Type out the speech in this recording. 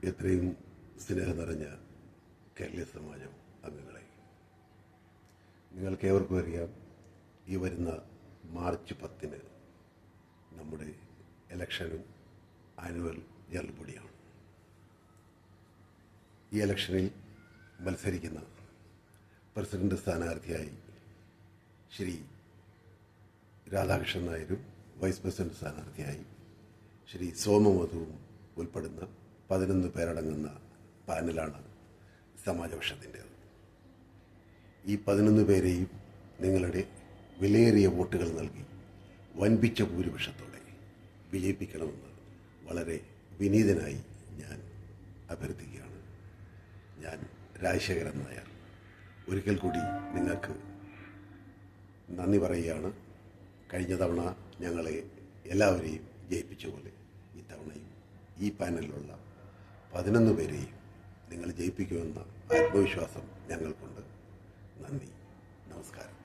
എത്രയും സ്നേഹം നിറഞ്ഞ കേരളീയ സമാജം അംഗങ്ങളെ, നിങ്ങൾക്കേവർക്കും അറിയാം, ഈ വരുന്ന മാർച്ച് 10 നമ്മുടെ ഇലക്ഷനും ആനുവൽ ജനറൽ ബോഡിയാണ്. ഈ ഇലക്ഷനിൽ മത്സരിക്കുന്ന പ്രസിഡന്റ് സ്ഥാനാർത്ഥിയായി ശ്രീ രാധാകൃഷ്ണൻ നായരും വൈസ് പ്രസിഡന്റ് സ്ഥാനാർത്ഥിയായി ശ്രീ സോമമധുവും ഉൾപ്പെടുന്ന 11 പേരടങ്ങുന്ന പാനലാണ് സമാജപക്ഷത്തിൻ്റേത്. ഈ 11 പേരെയും നിങ്ങളുടെ വിലയേറിയ വോട്ടുകൾ നൽകി വൻപിച്ച ഭൂരിപക്ഷത്തോടെ വിജയിപ്പിക്കണമെന്ന് വളരെ വിനീതനായി ഞാൻ അഭ്യർത്ഥിക്കുകയാണ്. ഞാൻ രാജശേഖരൻ നായർ ഒരിക്കൽ കൂടി നിങ്ങൾക്ക് നന്ദി പറയുകയാണ്. കഴിഞ്ഞ തവണ ഞങ്ങളെ എല്ലാവരെയും ജയിപ്പിച്ച പോലെ ഇത്തവണയും ഈ പാനലിലുള്ള 11 പേരെയും നിങ്ങൾ ജയിപ്പിക്കുമെന്ന ആത്മവിശ്വാസം ഞങ്ങൾക്കുണ്ട്. നന്ദി, നമസ്കാരം.